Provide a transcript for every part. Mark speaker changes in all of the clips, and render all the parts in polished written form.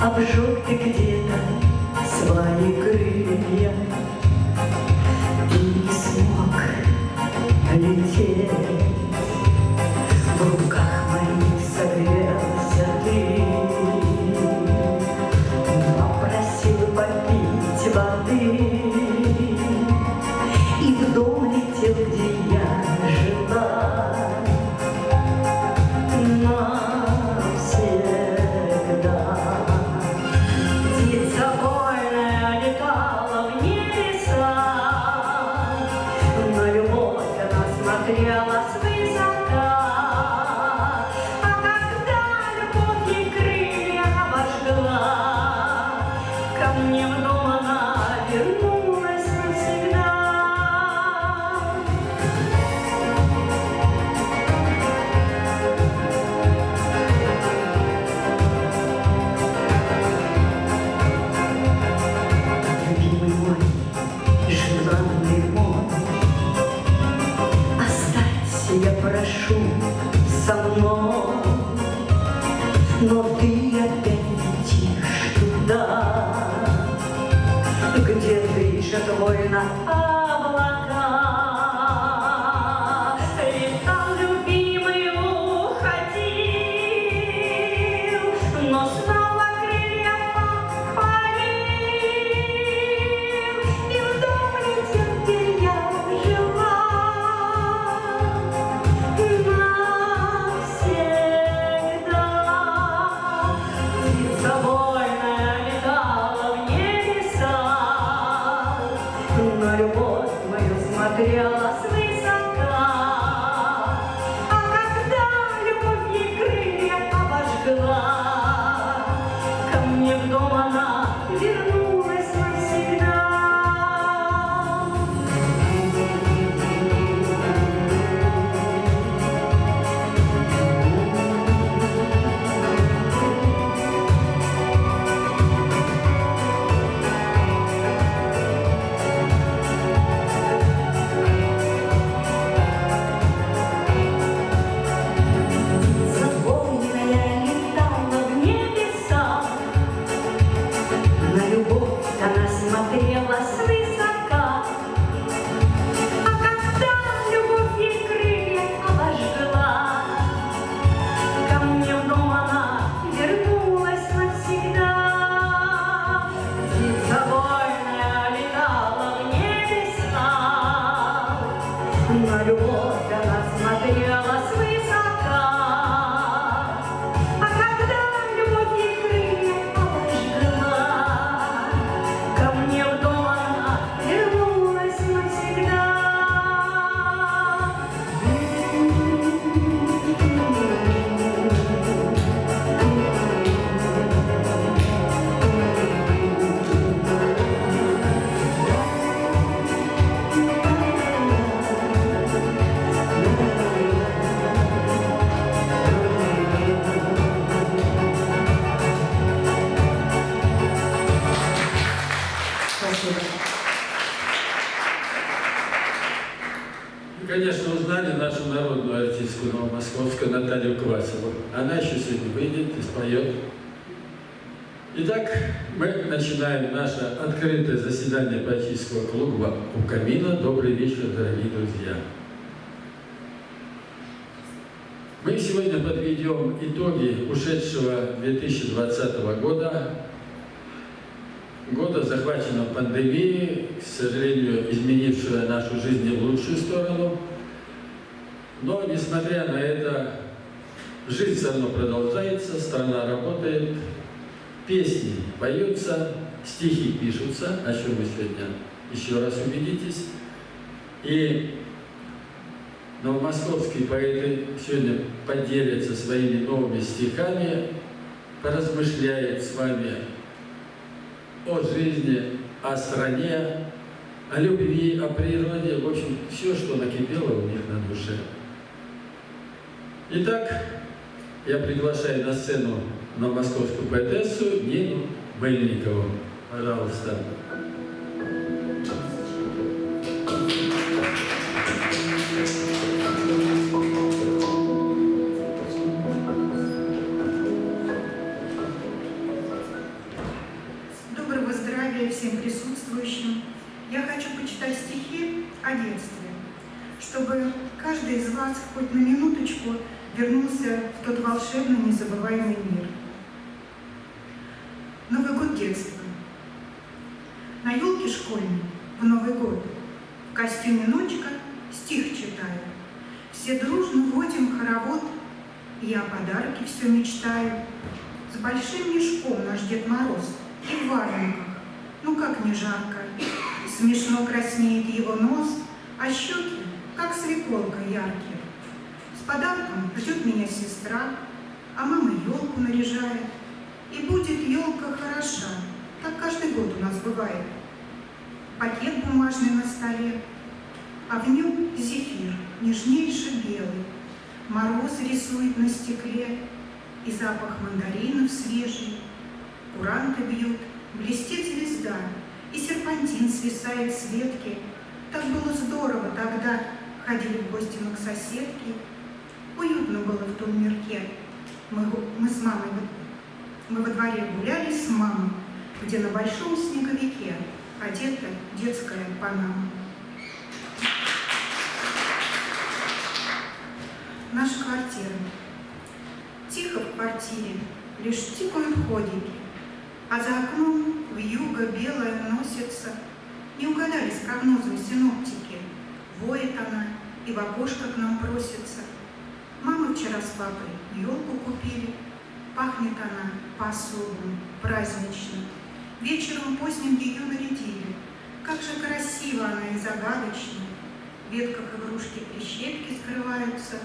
Speaker 1: Обжег ты где-то свои крылья и не смог лететь. В руках моих согрелся ты, попросил попить воды и в дом летел, где я жила. Смотрела свысока, а когда любовь ей крылья обожгла, ко мне в дом она вернулась навсегда. Любимый мой, желанный мой, я прошу со мной, но ты опять летишь туда, где дышат вольно облака. Летал любимый, уходил, но снова крылья подхвалил и в дом летел, где я жила. На любовь мою смотрела свысока, а когда любовь ей крылья обожгла, ко мне в дом она вернулась навсегда. Она смотрела свысока, а когда любовь ей крылья обожгла, ко мне в дом она вернулась навсегда. Птица вольная летала в небеса, на любовь она смотрела свысока, а когда любовь ей крылья обожгла, ко мне в дом она вернулась навсегда.
Speaker 2: Конечно, узнали нашу народную артистку новомосковскую Наталью Квасову. Она еще сегодня выйдет и споет. Итак, мы начинаем наше открытое заседание поэтического клуба «У камина». Добрый вечер, дорогие друзья. Мы сегодня подведем итоги ушедшего 2020 года, года, захваченного пандемией, к сожалению, изменившего нашу жизнь в лучшую сторону. Но, несмотря на это, жизнь все равно продолжается, страна работает, песни поются, стихи пишутся, о чем вы сегодня еще раз убедитесь. И новомосковские поэты сегодня поделятся своими новыми стихами, поразмышляет с вами о жизни, о стране, о любви, о природе, в общем, все, что накипело у них на душе. Итак, я приглашаю на сцену новомосковскую поэтессу Нину Мельникову. Пожалуйста.
Speaker 3: Доброго здравия всем присутствующим. Я хочу почитать стихи о детстве, чтобы каждый из вас хоть на минуточку вернулся в тот волшебный, незабываемый мир. Новый год детства. На елке школьной в Новый год в костюме ночка стих читаю. Все дружно водим хоровод, и я о подарке все мечтаю. С большим мешком наш Дед Мороз и в валенках, ну как не жарко. Смешно краснеет его нос, а щеки, как свеколка яркие. С подарком ждет меня сестра, а мама елку наряжает. И будет елка хороша, так каждый год у нас бывает. Пакет бумажный на столе, а в нем зефир, нежнейший белый. Мороз рисует на стекле, и запах мандаринов свежий. Куранты бьют, блестит звезда, и серпантин свисает с ветки. Так было здорово тогда, ходили в гости мы к соседке. Уютно было в том мирке. Мы с мамой, мы во дворе гуляли с мамой, где на большом снеговике одета детская панама. Наша квартира. Тихо в квартире, лишь тикают ходики, а за окном вьюга белая носится. Не угадали с прогнозом синоптики. Воет она и в окошко к нам просится. Мама вчера с папой елку купили. Пахнет она по-особому, празднично. Вечером поздним ее нарядили. Как же красиво она и загадочна. В ветках игрушки прищепки скрываются.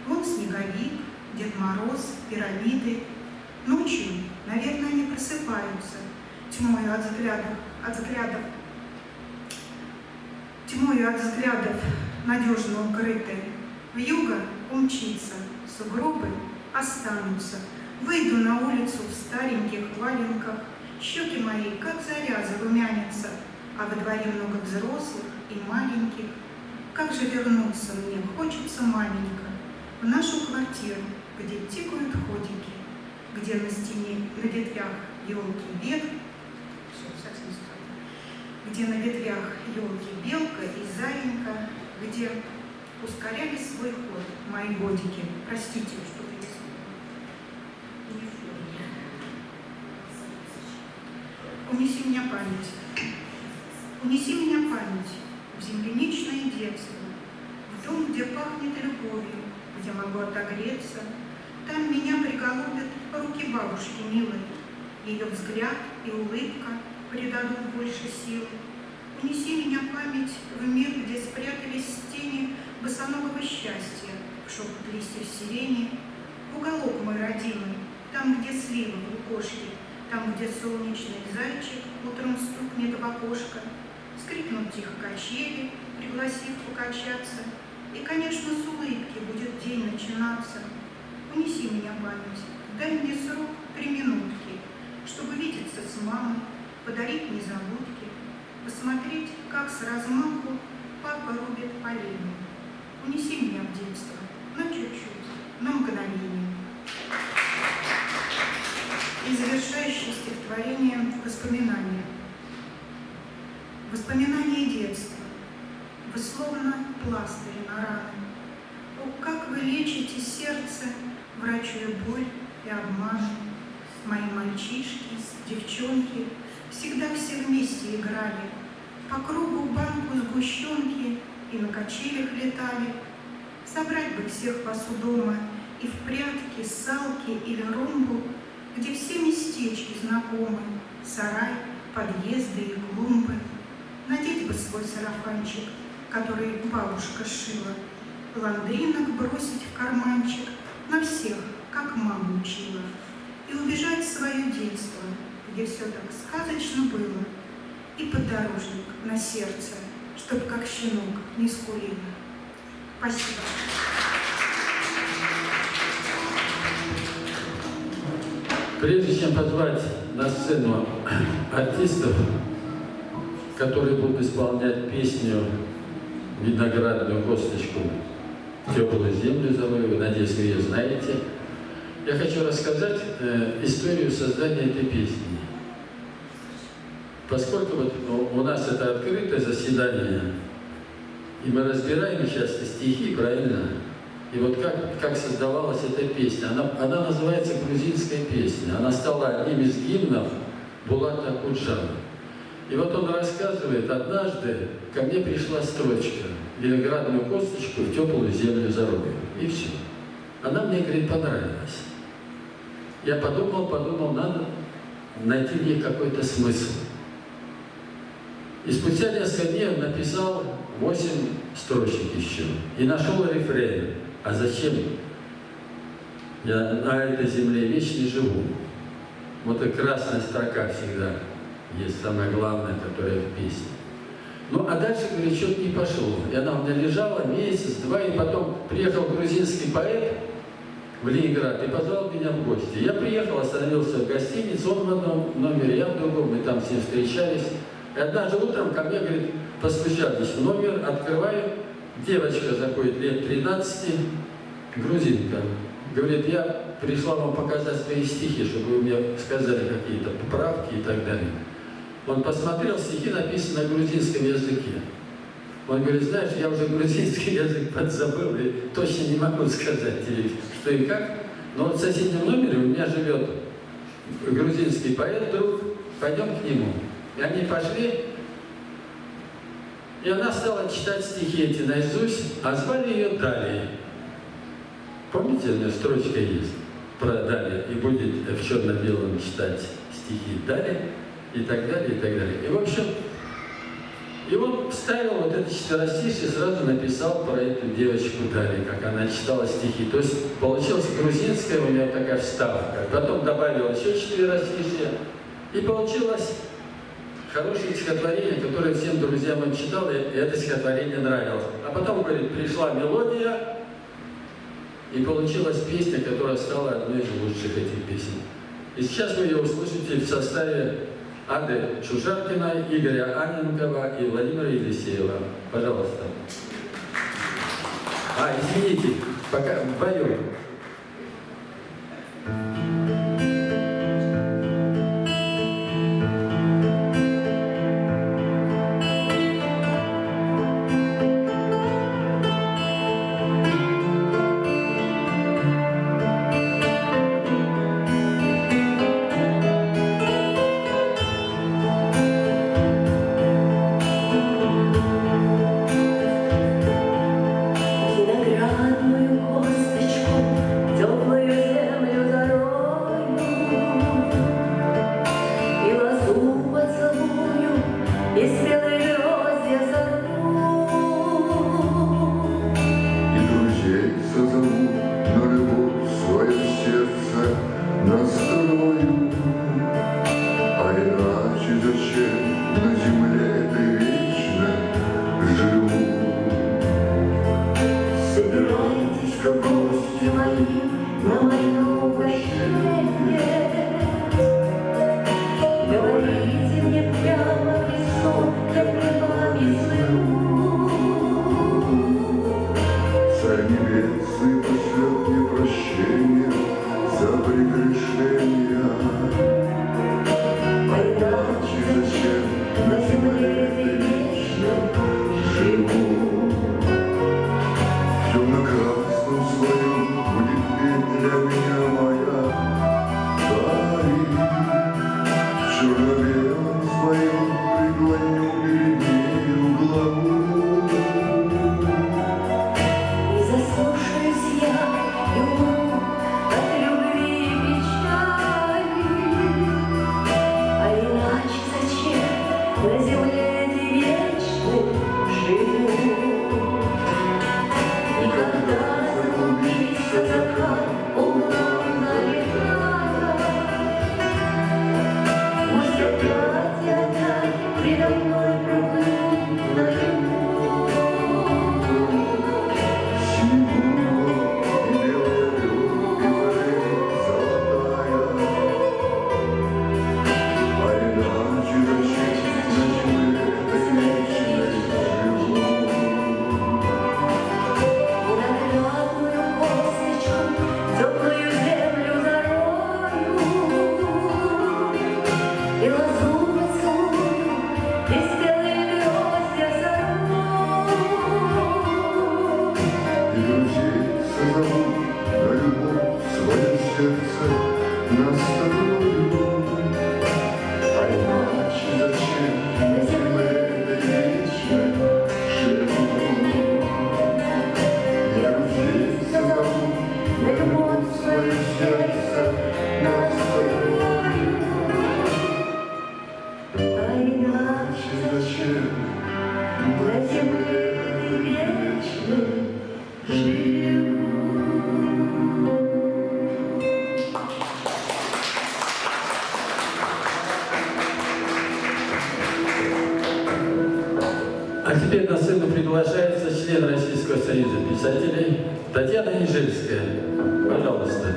Speaker 3: Вон снеговик, Дед Мороз, пирамиды. Ночью, наверное, они просыпаются. Тьмою от взглядов надежно укрыты. Вьюга умчится, сугробы останутся. Выйду на улицу в стареньких валенках. Щеки мои, как заря, зарумянятся, а во дворе много взрослых и маленьких. Как же вернуться мне хочется, маменька, в нашу квартиру, где тикают ходики, где на стене, на ветвях елки где на ветвях елки белка и заинька, где ускоряли свой ход мои годики. Простите, что унеси меня память. Унеси меня память в земляничное детство, в дом, где пахнет любовью, где могу отогреться. Там меня приголубят руки бабушки милой, ее взгляд и улыбка придадут больше силы. Унеси меня память в мир, где спрятались тени босоногого счастья, в шепот листьев сирени, в уголок мой родимый, там, где слива в лукошке, там, где солнечный зайчик утром стукнет в окошко, скрипнут тихо качели, пригласив покачаться, и, конечно, с улыбки будет день начинаться. Унеси меня память, дай мне срок 3 минутки, чтобы видеться с мамой, подарить незабудки, посмотреть, как с размаху папа рубит поленья. Унеси меня в детство, на чуть-чуть, на мгновение. И завершающее стихотворение «Воспоминания». Воспоминания детства. Вы словно пластырь на раны. О, как вы лечите сердце, врачуя боль и обман. Мои мальчишки, девчонки всегда все вместе играли. По кругу банку сгущенки и на качелях летали. Собрать бы всех вас у дома и в прятки, салки или ромбу, где все местечки знакомы, сарай, подъезды и клумбы. Надеть бы свой сарафанчик, который бабушка шила, ландринок бросить в карманчик на всех, как мама учила, и убежать в свое детство, где все так сказочно было, и поддорожник на сердце, чтоб как щенок не скулила. Спасибо.
Speaker 2: Прежде чем позвать на сцену артистов, которые будут исполнять песню «Виноградную косточку» «Теплую землю зарою», вы, надеюсь, вы ее знаете, я хочу рассказать историю создания этой песни. Поскольку вот у нас это открытое заседание, и мы разбираем сейчас стихи, правильно? И вот как создавалась эта песня. Она называется «Грузинская песня». Она стала одним из гимнов Булата Акуджава. И вот он рассказывает: однажды ко мне пришла строчка «Виноградную косточку в теплую землю зарою». И все. Она мне, говорит, понравилась. Я подумал, надо найти в ней какой-то смысл. И спустя несколько дней он написал 8 строчек еще. И нашел рефрен. А зачем я на этой земле вечно живу? Вот и красная строка всегда есть, самое главное, которое в песне. Ну, а дальше, говорит, что-то не пошло. И она у меня лежала месяц-два, и потом приехал грузинский поэт в Ленинград и позвал меня в гости. Я приехал, остановился в гостинице, он в одном номере, я в другом, мы там с ним встречались. И однажды утром ко мне, говорит, постучались в номер, открываю, девочка заходит лет 13, грузинка. Говорит: я пришла вам показать свои стихи, чтобы вы мне сказали какие-то поправки и так далее. Он посмотрел, стихи написаны на грузинском языке. Он говорит: знаешь, я уже грузинский язык подзабыл и точно не могу сказать тебе, что и как. Но вот в соседнем номере у меня живет грузинский поэт, друг, пойдем к нему. И они пошли, и она стала читать стихи эти наизусть, а звали ее Далия. Помните, у меня строчка есть про Далия, и будет в черно-белом читать стихи Далия, и так далее, и так далее. И, в общем, и он вставил вот это четверостишье, сразу написал про эту девочку Далию, как она читала стихи. То есть получилась грузинская у нее такая вставка. Потом добавил еще четверостишье, и получилось хорошее стихотворение, которое всем друзьям он читал, и это стихотворение нравилось. А потом, говорит, пришла мелодия, и получилась песня, которая стала одной из лучших этих песен. И сейчас вы ее услышите в составе Ады Чужаркина, Игоря Анненкова и Владимира Елисеева. Пожалуйста. Извините, пока вдвоем.
Speaker 1: Виноградную косточку, теплую землю зарою, и лозу поцелую, и спелые гроздья сорву.
Speaker 4: И друзей созову, на любовь свое сердце настрою. А иначе зачем на земле ты вечно живу?
Speaker 1: Собирайтесь-ка, гости мои, на мое угощение. Говорите мне прямо в лицо, я пред вами слежу.
Speaker 4: Царь небесный пошлет мне прощение за прегрешения. А иначе зачем на земле ты вечно живу? В темно-красном своем будет петь для меня моя
Speaker 1: углом залетая. Пусть опять и опять предо мной проплывут наяву.
Speaker 2: А теперь на сцену приглашается член Российского союза писателей Татьяна Ежельская. Пожалуйста.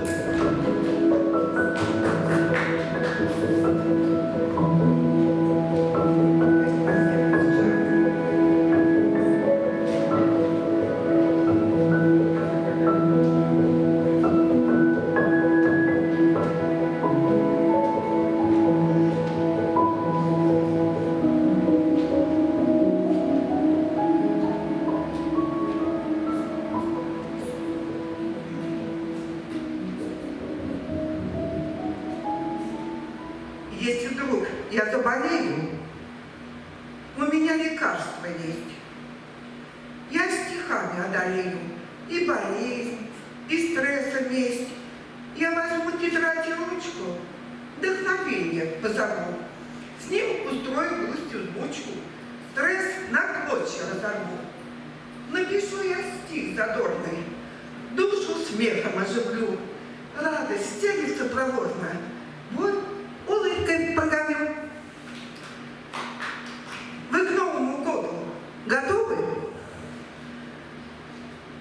Speaker 3: Если вдруг я заболею, у меня лекарство есть. Я стихами одолею и болезнь, и стресс вместе. Я возьму тетрадь и ручку, вдохновение позову. С ним устрою гостю сбучку, стресс на клочья разорву. Напишу я стих задорный, душу смехом оживлю, радость стелится проворно. Вот улыбкой прогоню. Вы к Новому году готовы?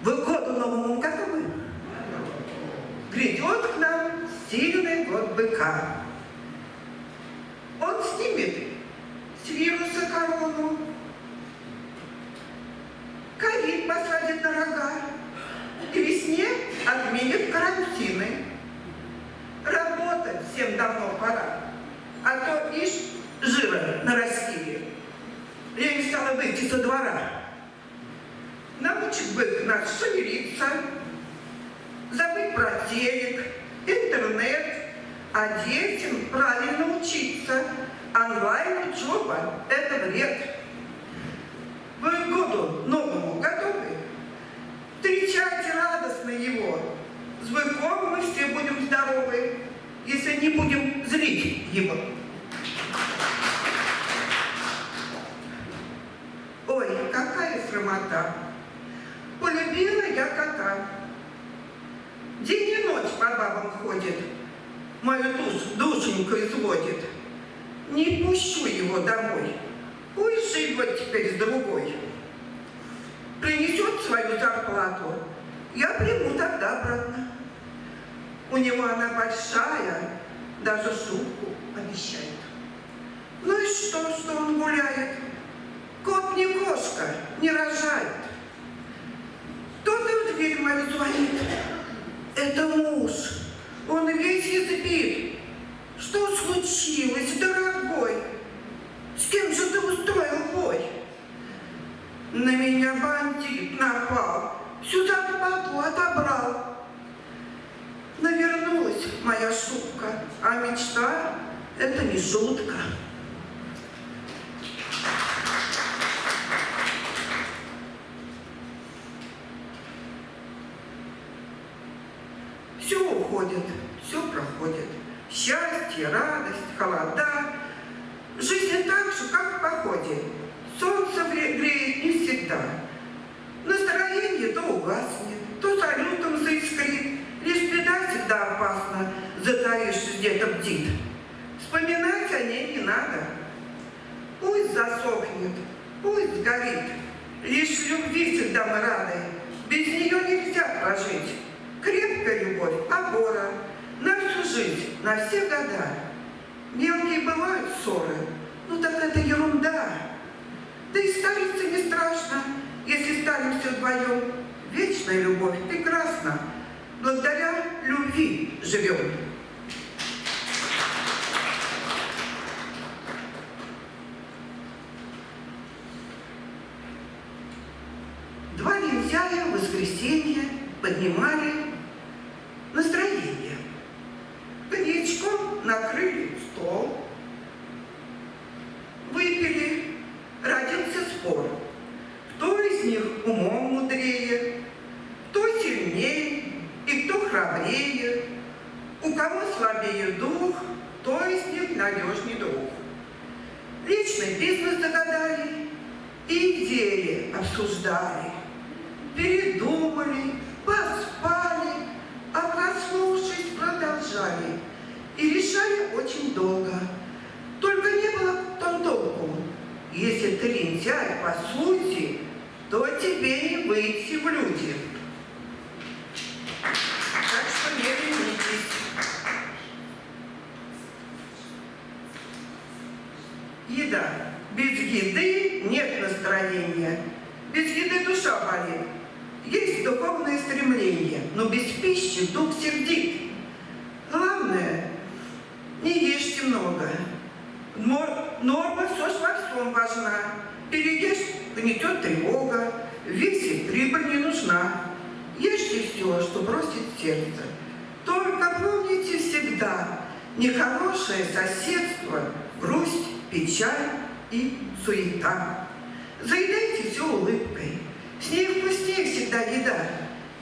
Speaker 3: Вы к году новому готовы? Грядет к нам сильный год быка. Он снимет с вируса корону, ковид посадит на рога, к весне отменит карантины. Работать всем давно пора, а то ишь жира нарастили. Лень стала выйти со двора. Научит бык нас шевелиться, забыть про телек, интернет, а детям правильно учиться. Онлайн-учеба – это вред. Вы к году новому готовы? Встречайте радостно его. С быком мы все будем здоровы, если не будем злить его. Ой, какая срамота! Полюбила я кота. День и ночь по бабам ходит, мою душеньку изводит. Не пущу его домой, пусть живет теперь с другой. Принесет свою зарплату, я приму тогда обратно. У него она большая, даже шубку обещает. Ну и что он гуляет? Кот не кошка, не рожает. Кто-то в дверь мою звонит. Это муж, он весь избит. Что случилось, дорогой? С кем же ты устроил бой? На меня бандит напал, всю зарплату отобрал. Навернулась моя шубка, а мечта – это не шутка. Все уходит, все проходит. Счастье, радость, холода. Жизнь так же, как в походе. Солнце греет не всегда. Настроение то угаснет, то салютом заискрит. Лишь беда
Speaker 5: опасно, затаившись где-то бдит. Вспоминать о ней не надо. Пусть засохнет, пусть сгорит. Лишь любви всегда мы рады. Без нее нельзя прожить. Крепкая любовь, опора. На всю жизнь, на все года. Мелкие бывают ссоры, ну так это ерунда. Да и стариться не страшно, если старимся вдвоем. Вечная любовь прекрасна. Благодаря любви живем. Два лентяя в воскресенье поднимали настроение. Коньячком накрыли стол, выпили, родился спор. Кто из них умом мудрее, кто сильнее и кто храбрее, у кого слабее дух, кто из них надежней друг. Личный бизнес загадали и идеи обсуждали, передумали, поспали, а проснувшись продолжали и решали очень долго. Только не было в том толку. Если ты лентяй по сути, то тебе не выйти в люди. Так что не ленитесь. Еда. Без еды нет настроения. Без еды душа болит. Есть духовное стремление, но без пищи дух сердит. Главное, не ешьте много. Норма все ж во всем важна. Переешь, гнетет тревога, весит, прибыль не нужна. Ешьте все, что бросит сердце. Только помните всегда, нехорошее соседство, грусть, печаль и суета. Заедайте все улыбкой, с ней вкуснее всегда еда,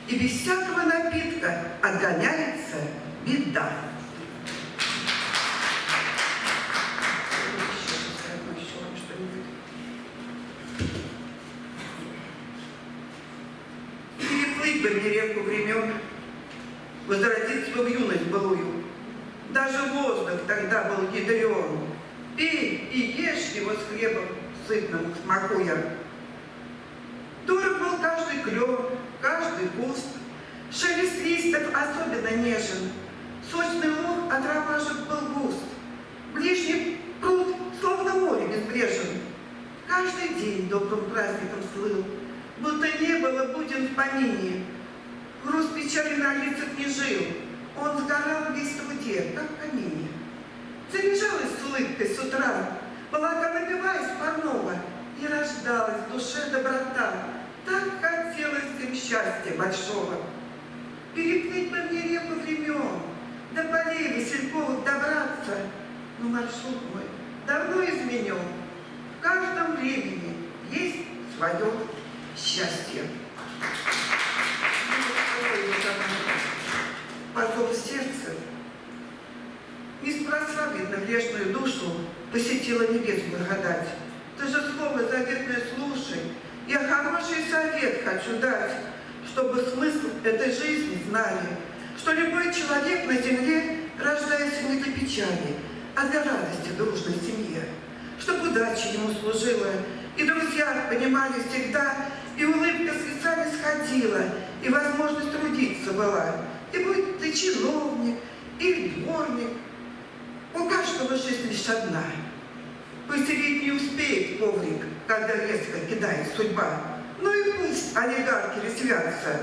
Speaker 5: и без всякого напитка отгоняется беда. Переплыть бы мне реку времен, возродить свою юность былую. Даже воздух тогда был ядрен. Пей и ешь его с хлебом сытным смакуя. Дорог был каждый клен, каждый куст. Шелест листьев особенно нежен. Сочный луг от ромашек был густ. Ближний пруд, словно море безбрежен. Каждый день добрым праздником слыл, будто не было буден в помине. Груз печали на лицах не жил, он сгорал весь в труде, как в камине. Заряжалась с улыбкой с утра, благо напиваясь парного, и рождалась в душе доброта. Так хотелось им счастья большого. Переплыть бы мне реку времен, до полей васильковых добраться, но маршрут мой давно изменен. В каждом времени есть свое счастье. По зову сердца неспроста, видно, грешную душу посетила небес благодать. Ты же слово заветное слушай, я хороший совет хочу дать, чтобы смысл этой жизни знали, что любой человек на земле рождается не для печали, а для радости в дружной семье, чтобы удача ему служила, и друзья понимали всегда, и улыбка с лица не сходила, и возможность трудиться была. И будь ты чиновник или дворник, у каждого жизнь лишь одна. Посереть не успеет коврик, когда резко кидает судьба. Ну и пусть олигархи резвятся.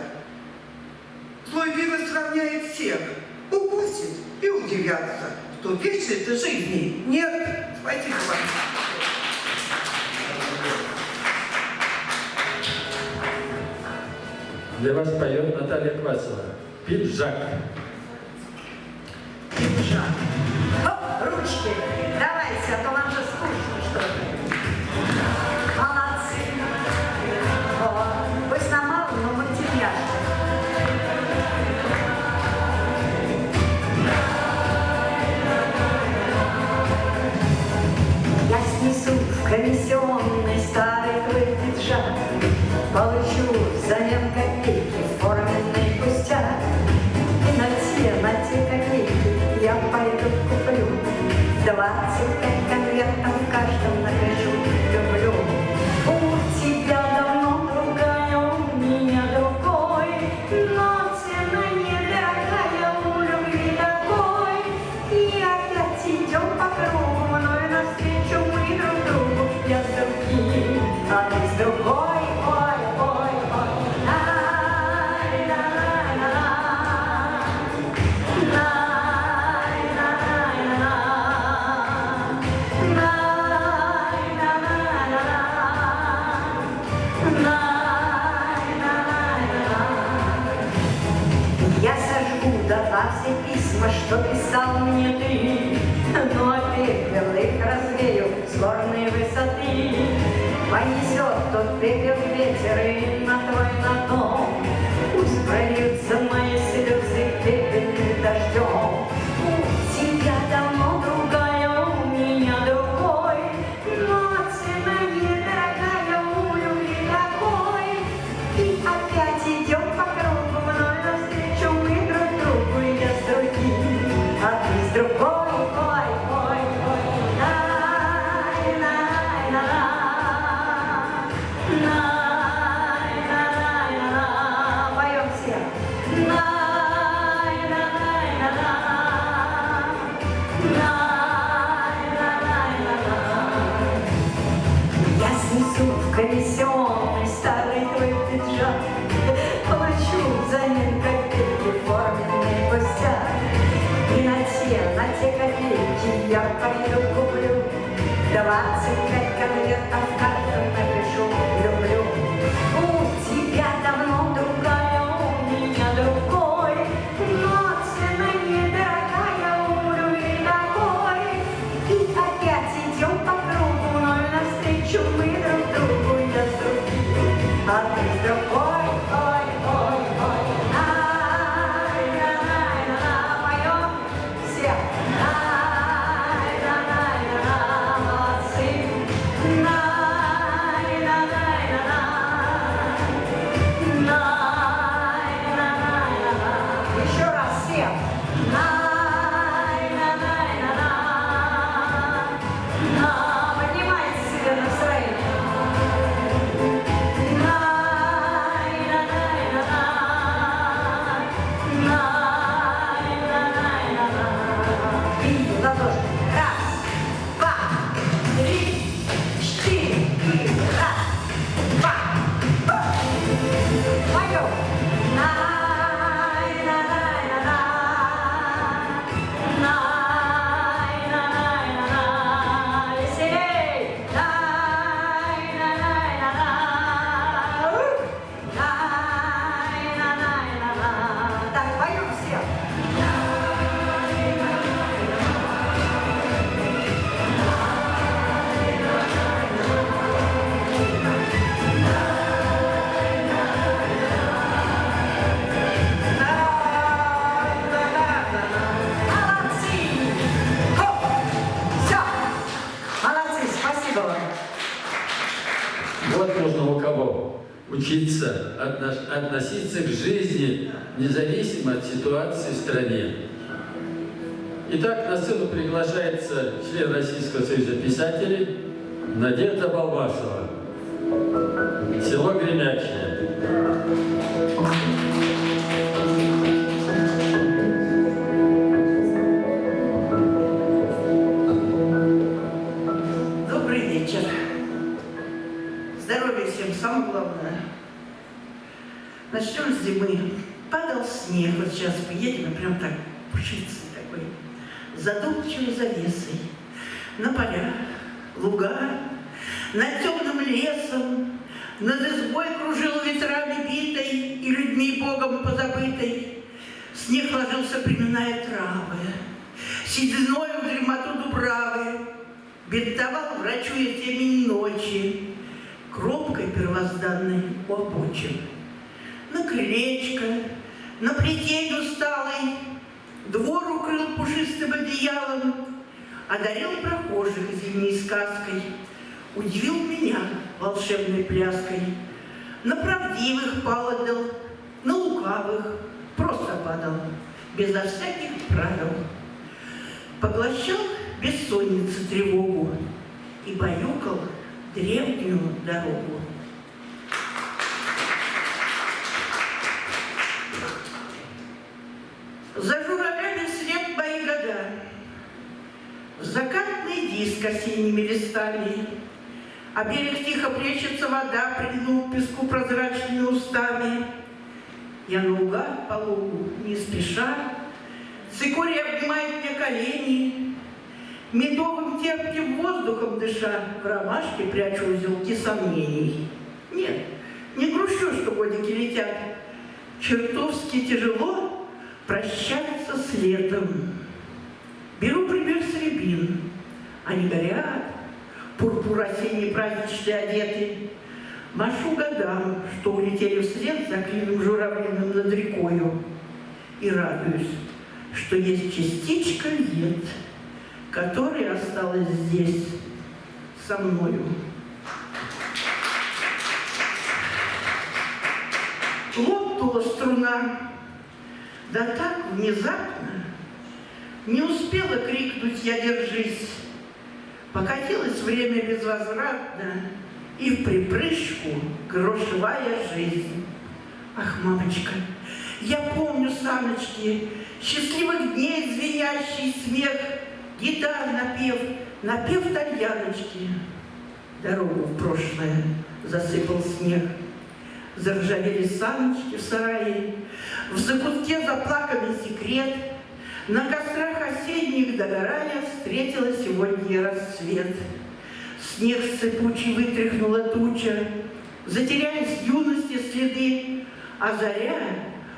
Speaker 5: Злой вирус сравняет всех, укусит и удивятся, что вечной-то жизни нет. Спасибо вам.
Speaker 2: Для вас поет Наталья Квасова. «Пиджак».
Speaker 6: Пиджак. Хоп, ручки, давайте, а то вам же скучно, что ли. Молодцы. О, пусть на малом, но мультимяшно. Я снесу в комиссионный старый твой пиджак, получу взамен копейки форменный пустяк, и на те за все письма, что писал мне ты. Ну а пепел их развею с горной высоты. Понесет тот пепел ветер и на твой дом. Пусть прольются мои слезы пепельным дождем. У тебя давно другая, у меня другой. Но цена недорогая, у любви такой. И опять идем по кругу, вновь навстречу мы друг другу. И я с другим, а ты с другой. Ой, ой, ой, най, най, най, най, най, най, поем все. Най, най, най, най, най. Я снесу в комиссионный старый твой пиджак, получу взамен копейки форменный пустяк. И на те копейки я пойду куплю 25 конвертов, в каждом напишу «люблю». У тебя давно другая, у меня другой, но цена недорогая, у любви такой. И опять идем по кругу, вновь навстречу мы друг другу. Я с другим, а ты с другой. Ой, ой, ой, най, най, най, поем все. Най, най, най, молодцы. Най, най, най, най, най, най. Еще раз все. Най, най, най, най. Поднимайте себе настроение. Най, най, най, най. Най, най, най, най. И в ладоши. Раз, два, три, четыре. И раз, два. Поем. Най, най, най, най. Най, най, най, най. Веселей. Най, най, най, най. Най, най, най, най. Так, поем все. Молодцы! Хоп! Все! Молодцы, спасибо вам.
Speaker 2: Вот нужно у кого учиться относиться к жизни независимо от ситуации в стране. Итак, на сцену приглашается член Российского союза писателей Надежда Балбасова. Село Гремячное.
Speaker 5: Добрый вечер. Здоровья всем самое главное. Начнем с зимы. Падал снег, вот сейчас поедем, и прям так пушистый такой, задумчивой завесой. На поля, луга, над темным лесом, над избой кружил ветрами битой и людьми Богом позабытой. Снег ложился, приминая травы, сединою в дремоту дубравы, бинтовал, врачуя темень ночи, кропкой первозданной у обочин. На крылечко, на плетень усталый, двор укрыл пушистым одеялом, одарил прохожих зимней сказкой, удивил меня волшебной пляской. На правдивых падал, на лукавых просто падал, безо всяких правил. Поглощал бессонницы тревогу и баюкал древнюю дорогу. За журавлями вслед мои года, в закатный диск осенними листами, а берег тихо плещется вода, прильнув к песку прозрачными устами. Я наугад по лугу не спеша, цикорий обнимает мне колени, медовым терпким воздухом дыша, в ромашке прячу узелки сомнений. Нет, не грущу, что годики летят, чертовски тяжело прощаться
Speaker 7: летом. Беру пример с рябин. Они горят, пурпур осенний праздничный одеты. Машу годам, что улетели вслед за клином журавлиным над рекою. И радуюсь, что есть частичка лет, которая осталась здесь со мною. Лопнула струна, да так внезапно, не успела крикнуть «Я держись!». Покатилось время безвозвратно, и в припрыжку грошевая жизнь. Ах, мамочка, я помню саночки, счастливых дней звенящий смех, гитар напев тальяночки. Дорогу в прошлое засыпал снег. Заржавели саночки в сарае, в закутке заплаканный секрет. На кострах осенних догорая встретила сегодня рассвет. Снег сыпучий вытряхнула туча, затерялись юности следы, а заря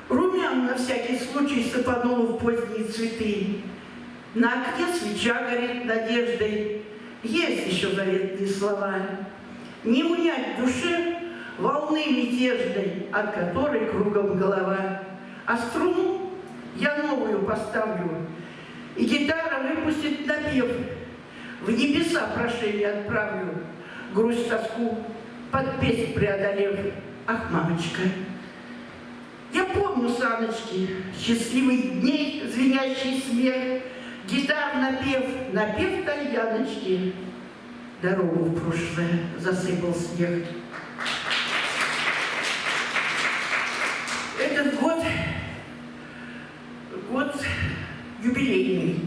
Speaker 7: румян на всякий случай сыпанула в поздние цветы. На окне свеча горит надеждой, есть еще заветные слова. Не унять душе волны мятежной, от которой кругом голова. А струну я новую поставлю, и гитара выпустит напев. В небеса прошение отправлю, грусть, тоску под песнь преодолев. Ах, мамочка, я помню саночки, счастливых дней звенящий смех, гитар напев тальяночки. Дорогу в прошлое засыпал снег. Этот год юбилейный,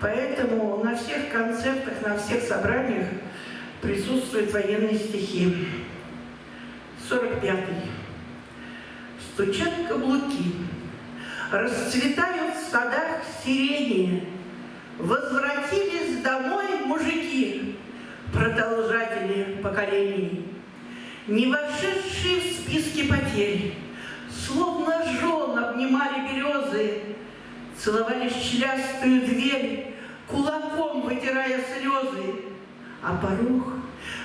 Speaker 7: поэтому на всех концертах, на всех собраниях присутствуют военные стихи. 45-й. Стучат каблуки, расцветают в садах сирени, возвратились домой мужики, продолжатели поколений, не вошедшие в списки потерь, словно жен обнимали березы, целовали щелястую дверь, кулаком вытирая слезы, а порог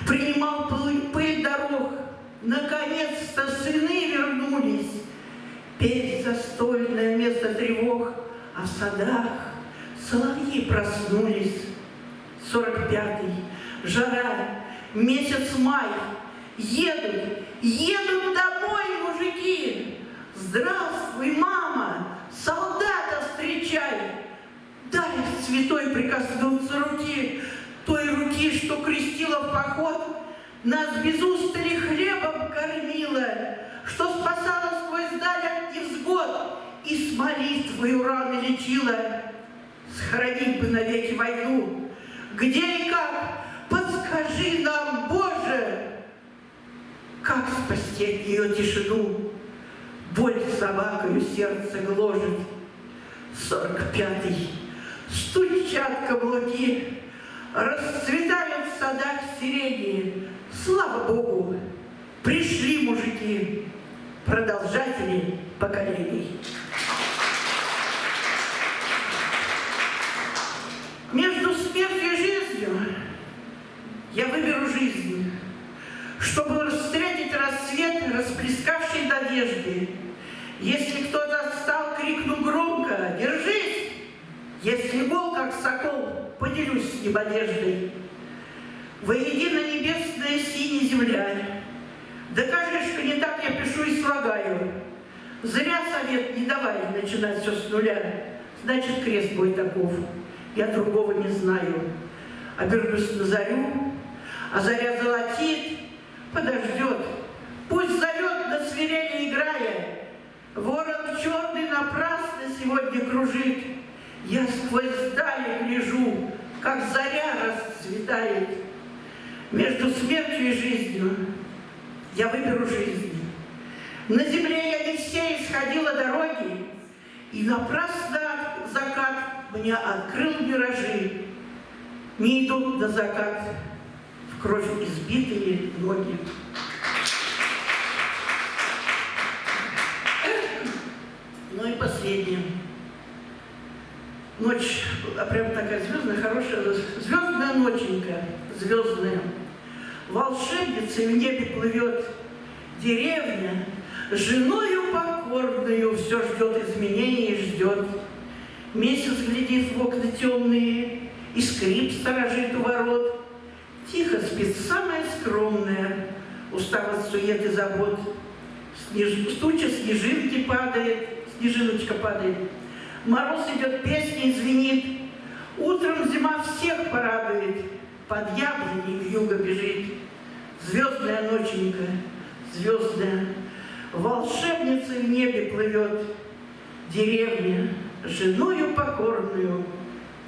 Speaker 7: принимал пыль дорог. Наконец-то сыны вернулись, петь застольное вместо тревог, а в садах соловьи проснулись. 45-й. Жара, месяц май, едут домой мужики. Здравствуй, мама, солдата встречай. Дай святой прикоснуться руки, той руки, что крестила в поход, нас без устали хлебом кормила, что спасала сквозь даль от невзгод и с молитвою раны лечила. Сохранить бы навеки войну, где и как, подскажи нам, Боже, как спасти от нее тишину, боль собакою сердце гложет. 45-й. Стучат каблуки, расцветают в садах сирени. Слава Богу, пришли мужики, продолжатели поколений. Между смертью и жизнью я выберу жизнь, чтобы встретить рассвет, расплескавший надежды. Если кто-то отстал, крикну громко: «Держись!» Если гол, как сокол, поделюсь с ним одеждой. Воедино небесная синяя земля. Докажешь, не так я пишу и слагаю. Зря совет не давай начинать все с нуля. Значит, крест бой таков. Я другого не знаю. Обернусь на зарю, а заря золотит, подождет. Пусть зовет на свирели играя. Ворон черный напрасно сегодня кружит. Я сквозь дали гляжу, как заря расцветает. Между смертью и жизнью я выберу жизнь. На земле я не все исходила дороги, и напрасно закат мне открыл миражи. Не идут на закат в кровь избитые ноги. Ну и последнее. Ночь была прям такая звездная, хорошая, звездная ноченька, звездная. Волшебницей в небе плывет деревня, женою покорную все ждет изменений, ждет. Месяц глядит в окна темные, и скрип сторожит у ворот. Тихо спит самая скромная, устав от сует и забот. Туча снежинки падает, снежиночка падает. Мороз идет, песней звенит. Утром зима всех порадует. Под яблоней вьюга бежит. Звездная ноченька, звездная, волшебница в небе плывет. Деревня, женою покорную,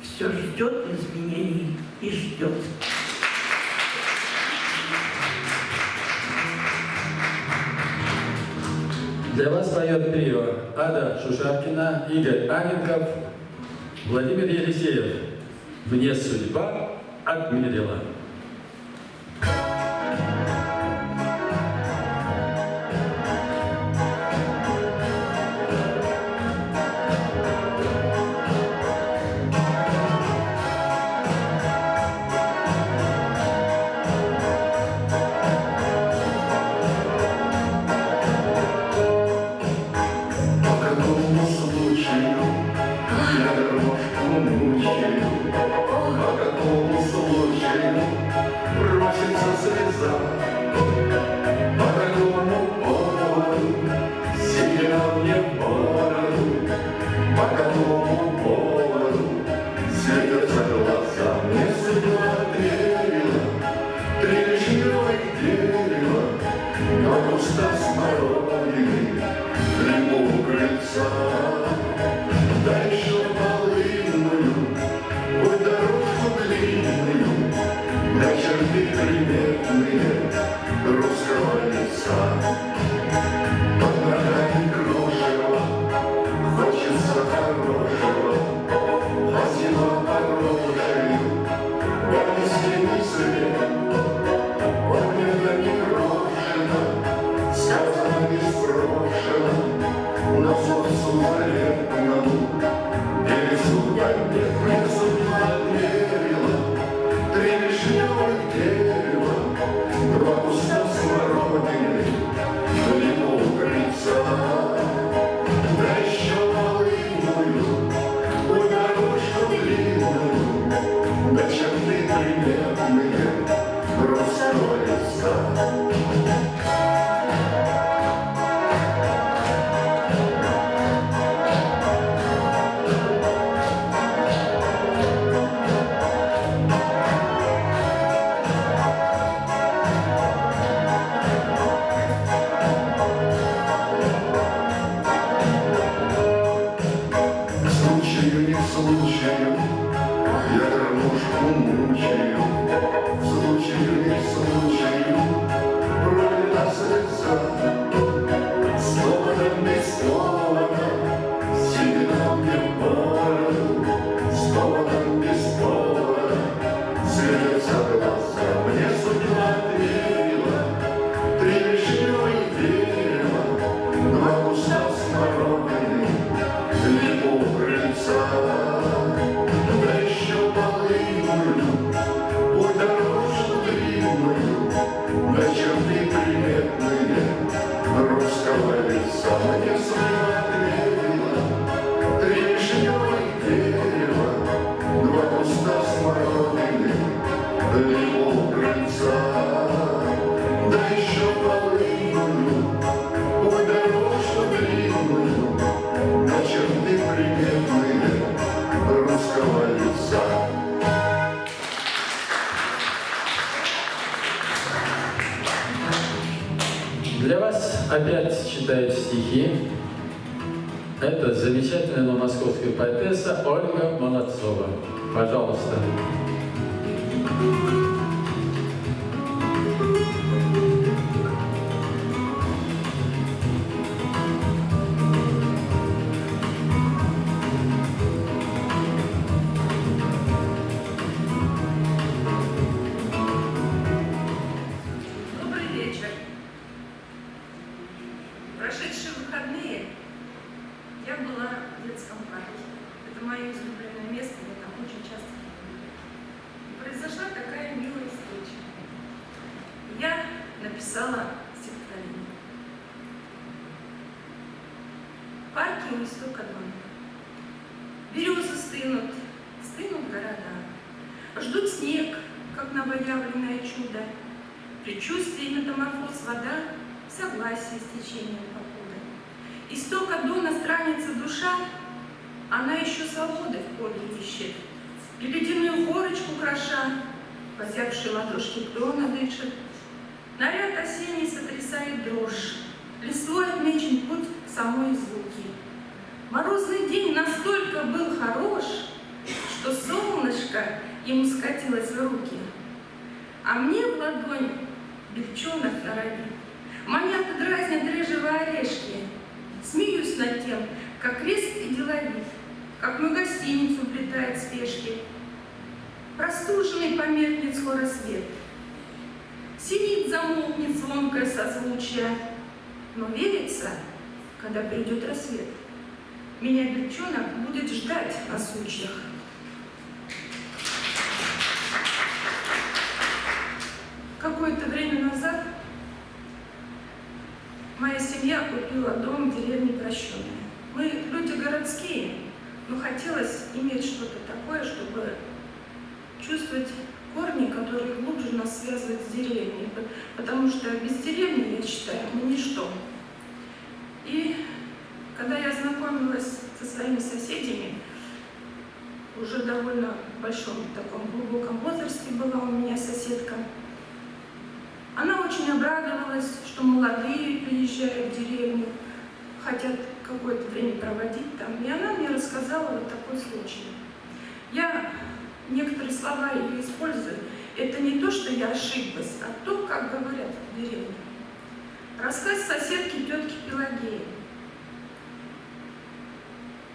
Speaker 7: все ждет изменений и ждет.
Speaker 2: Для вас поет трио Ада Шушаркина, Игорь Аненков, Владимир Елисеев. «Мне судьба отмерила». Для вас опять читает стихи. Это замечательная новомосковская поэтесса Ольга Молодцова. Пожалуйста.
Speaker 1: Добрый вечер. Прошедшие выходные я была в детском парке. Это мое излюбленное истока Дона. Березы стынут, стынут города. Ждут снег, как новоявленное чудо. Предчувствие и метаморфоз вода, согласие с течением покуда. Истока Дона странится душа, она еще свободы в поле ищет. И ледяную горочку кроша, позябшие ладошки Дона дышит. Наряд осенний сотрясает дрожь, листвой отмечен путь самой звуки. Морозный день настолько был хорош, что солнышко ему скатилось в руки. А мне в ладонь бельчонок норовит, манят и дразнят рыжего орешки. Смеюсь над тем, как резк и деловит, как мою гостиницу плетает спешки. Простуженный померкнет скоро свет, синит замолкнет звонкое созвучие, но верится, когда придет рассвет, меня бельчонок будет ждать на сучьях. Какое-то время назад моя семья купила дом в деревне Прощенная. Мы люди городские, но хотелось иметь что-то такое, чтобы чувствовать корни, которые глубже нас связывают с деревней. Потому что без деревни, я считаю, мы ничто. И когда я знакомилась со своими соседями, уже довольно в большом таком глубоком возрасте была у меня соседка, она очень обрадовалась, что молодые приезжают в деревню, хотят какое-то время проводить там. И она мне рассказала вот такой случай. Я некоторые слова ее использую. Это не то, что я ошиблась, а то, как говорят в деревне. Рассказ соседки тетки Пелагеи.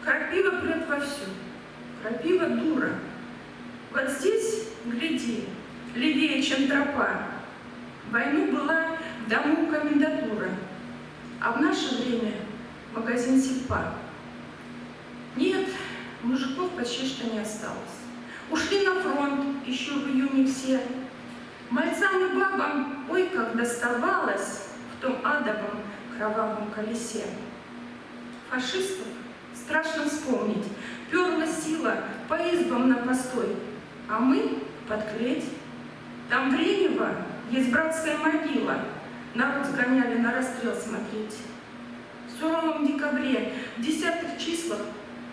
Speaker 1: Крапива прет вовсю, крапива дура. Вот здесь, гляди, левее, чем тропа. В войну была в дому комендатура, а в наше время магазин сельпа. Нет, мужиков почти что не осталось. Ушли на фронт еще в июне все. Мальцам и бабам, ой, как доставалось в том адовом кровавом колесе. Фашистов страшно вспомнить. Перла сила по избам на постой, а мы под клеть. Там Времево есть братская могила. Народ сгоняли на расстрел смотреть. В суровом декабре, в 10-х числах,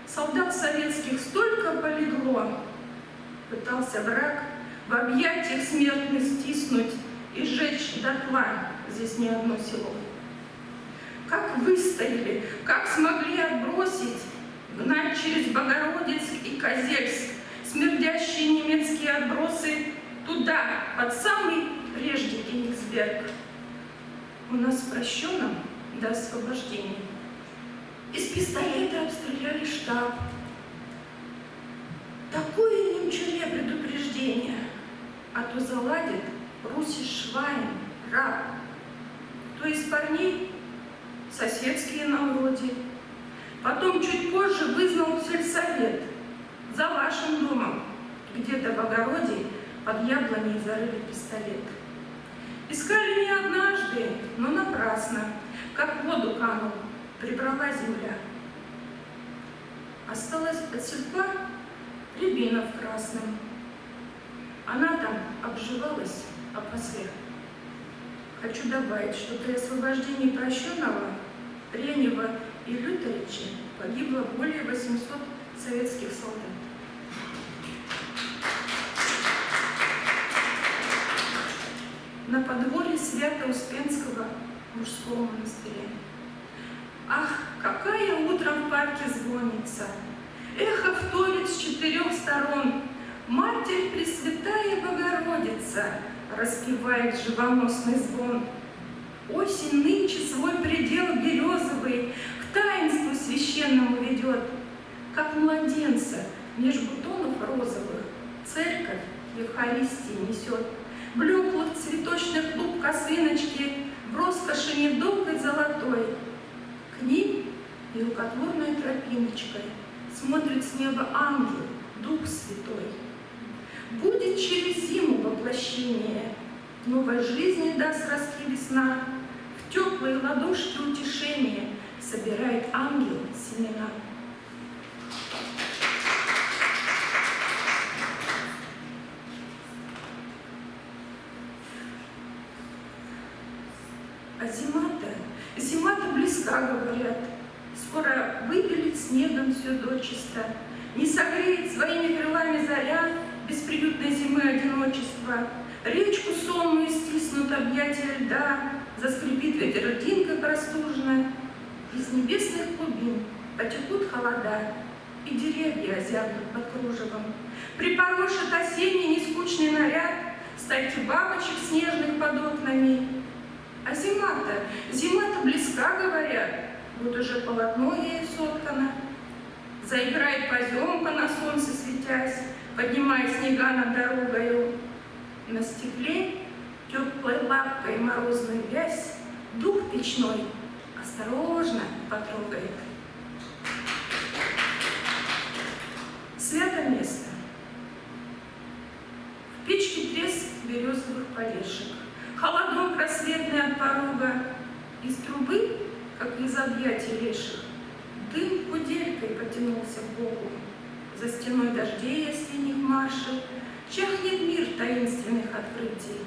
Speaker 1: солдат советских столько полегло. Пытался враг в объятиях смертных стиснуть и сжечь дотла здесь не одно село. Как выстояли, как смогли отбросить, гнать через Богородицк и Козельск смердящие немецкие отбросы туда, под самый прежде Кенигсберг. У нас в Прощенном до освобождения из пистолета обстреляли штаб. Такое немчуре предупреждение, а то заладит Русиш Швайн, раб. То из парней соседские на вроде. Потом чуть позже вызнал сельсовет за вашим домом, где-то в огороде под яблоней зарыли пистолет. Искали не однажды, но напрасно, как в воду канул, прибрала земля. Осталась от сельпа рябина в красном. Она там обживалась, а после. Хочу добавить, что при освобождении Прощенного, Ренева и Лютерича погибло более 800 советских солдат. На подворье Свято-Успенского мужского монастыря. Ах, какая утром в парке звонится! Эхо вторит с 4 сторон. Матерь Пресвятая Богородица распевает живоносный звон. Осень нынче свой предел березовый к таинству священному ведет. Как младенца меж бутонов розовых церковь Евхаристии несет. Блеклых цветочных клуб косыночки в роскоши недолгой золотой. К ним и рукотворной тропиночкой смотрит с неба ангел, Дух Святой. Будет через зиму воплощение, новой жизни даст ростки весна, в теплые ладошки утешения собирает ангел семена. А зима-то близка, говорят. Скоро выпилит снегом все дочисто, не согреет своими крылами заря бесприютной зимы одиночества. Речку сонную стиснут объятия льда, заскрипит ветер льдинкой простужно. Из небесных глубин потекут холода, и деревья озябнут под кружевом. Припорошит осенний нескучный наряд стайки бабочек снежных под окнами. А зима-то близка, говорят, вот уже полотно ей соткано. Заиграет поземка на солнце светясь, поднимая снега над дорогою. На стекле теплой лапкой морозную вязь дух печной осторожно потрогает. Свято место. В печке треск березовых полешек, холодок рассветный от порога. Из трубы, как из объятий леших, дым куделькой потянулся к Богу. За стеной дождей осенних маршев чахнет мир таинственных открытий.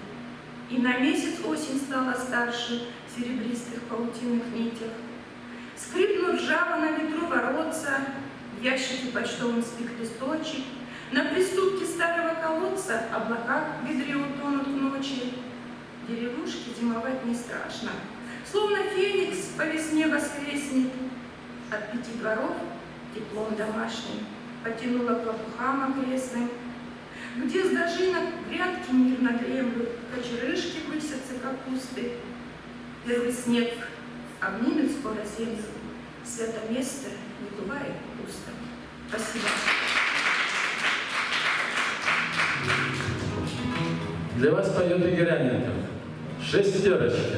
Speaker 1: И на месяц осень стала старше в серебристых паутинных нитях. Скрипнут ржаво на ветру воротца, в ящике почтовым спит листочек. На приступке старого колодца облака в ведре утонут к ночи. В деревушке зимовать не страшно, словно феникс по весне воскреснет. От 5 дворов теплом домашним потянуло к лопухам окрестным, где с дожинок грядки мирно дремлют, кочерышки высятся капусты. Первый снег обнимет скоро землю, свято место не бывает пусто. Спасибо.
Speaker 2: Для вас поет Игорь Анненков. «Шестерочка».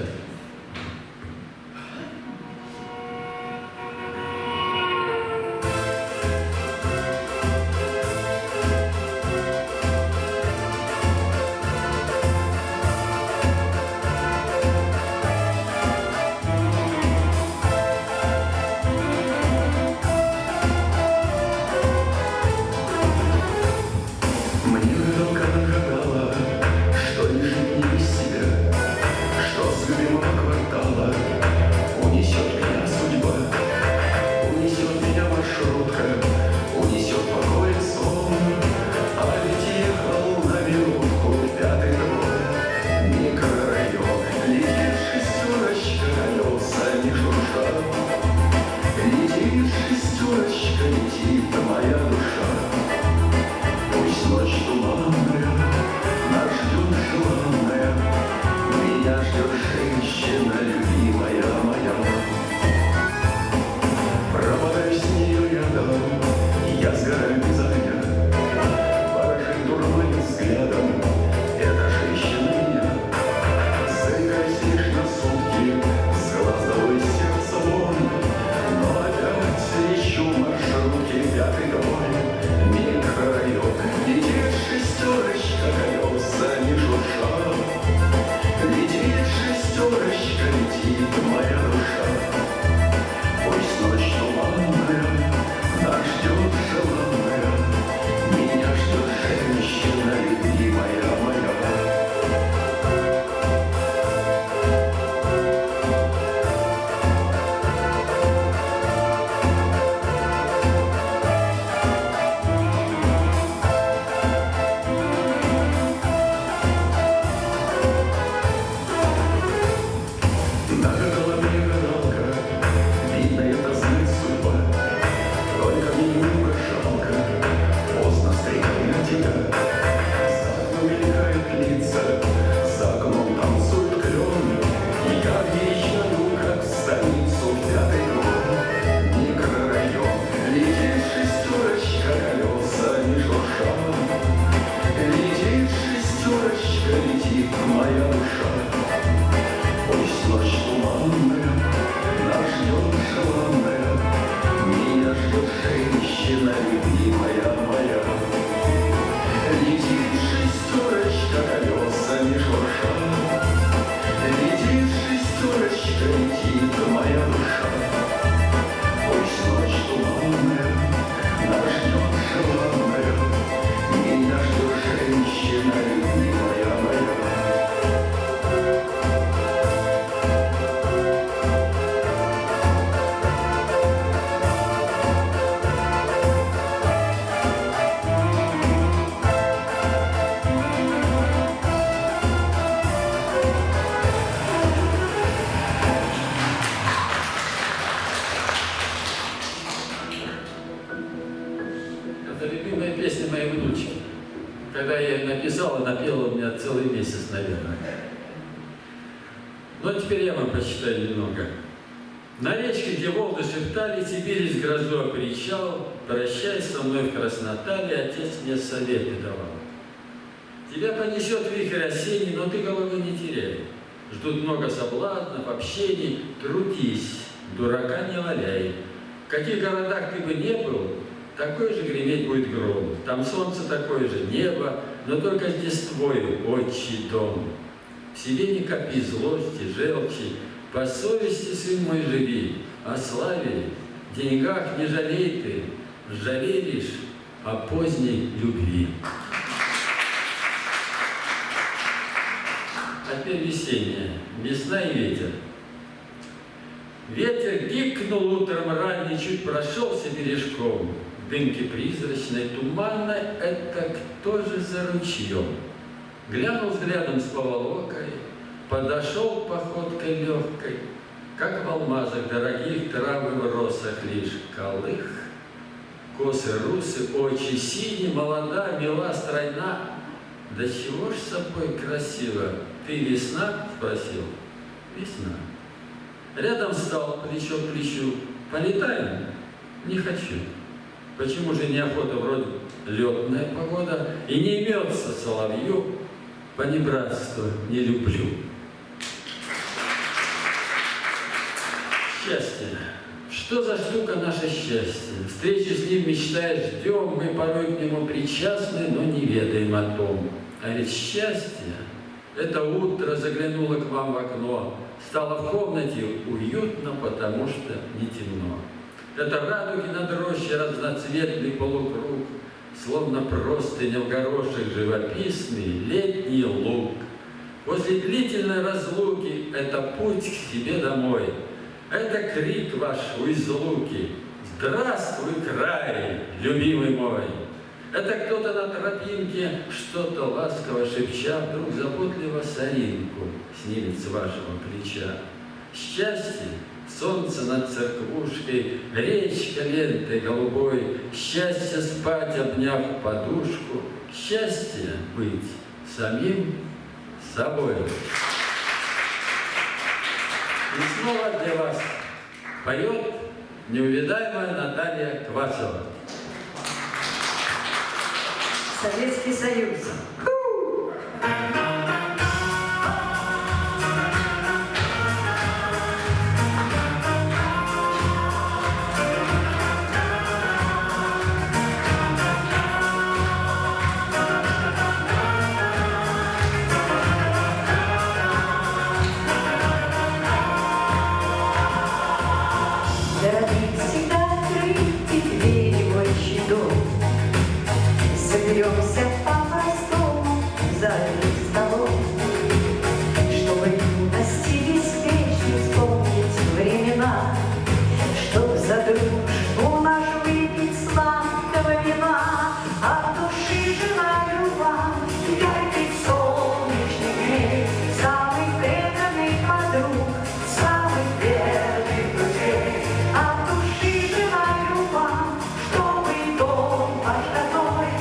Speaker 4: Мне только нагадала, что не жить не без себя, что взгляд
Speaker 2: Это любимая песня моей внучки. Когда я ее написал, она пела у меня целый месяц, наверное. Но теперь я вам почитаю немного. На речке, где волны шептали, Сибирь из грозу опричал, прощай со мной в Краснотале, отец мне советы давал. Тебя понесет вихрь осенний, но ты головы не теряй. Ждут много соблазнов, общений, трудись, дурака не валяй. В каких городах ты бы не был, такой же греметь будет гром. Там солнце такое же, небо, но только здесь твой отчий дом. В себе не копи злости, желчи, по совести, сын мой, живи, о славе, деньгах не жалей ты, жалей лишь о поздней любви. А теперь весеннее, весна и ветер. Ветер гикнул утром ранний, чуть прошелся бережком. Дымки призрачной, туманной, это кто же за ручьем? Глянул взглядом с поволокой, подошел походкой легкой, как в алмазах дорогих травы в росах лишь колых. Косы русы, очи синие, молода, мила, стройна. Да чего ж с собой красиво? Ты весна? Спросил. Весна. Рядом стал, плечо к плечу. Полетаем? Не хочу. Почему же неохота, вроде летная погода, и не имется соловью, понебратство не люблю. Счастье. Что за штука наше счастье? Встречи с ним мечтаешь, ждем, мы порой к нему причастны, но не ведаем о том. А ведь счастье — это утро заглянуло к вам в окно, стало в комнате уютно, потому что не темно. Это радуги над рощей разноцветный полукруг, словно простыня в горошек живописный летний луг. После длительной разлуки это путь к себе домой, это крик ваш у излуки. Здравствуй, край, любимый мой! Это кто-то на тропинке, что-то ласково шепча, вдруг заботливо соринку снимет с вашего плеча. Счастье — солнце над церквушкой, речка лентой голубой, счастье спать, обняв подушку, счастье быть самим собой. И снова для вас поет неувидаемая Наталья Квасова.
Speaker 6: Советский Союз. Соберемся по-простому за одним столом, чтобы юности беспечной вспомнить времена, чтоб за дружбу нашу выпить сладкого вина, от души желаю вам ярких солнечных дней, самых преданных подруг, самых верных друзей. От души желаю вам, чтобы дом ваш родной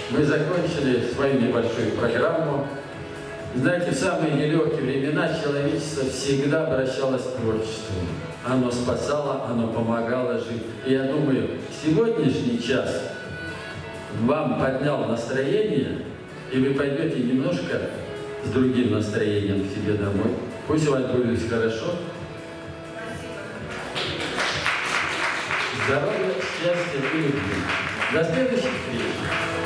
Speaker 2: мы закончили свою небольшую программу. Знаете, в самые нелегкие времена человечество всегда обращалось к творчеству. Оно спасало, оно помогало жить. И я думаю, сегодняшний час вам поднял настроение, и вы пойдете немножко с другим настроением к себе домой. Пусть у вас будет хорошо. Здоровья, счастья и любви. До следующих встреч.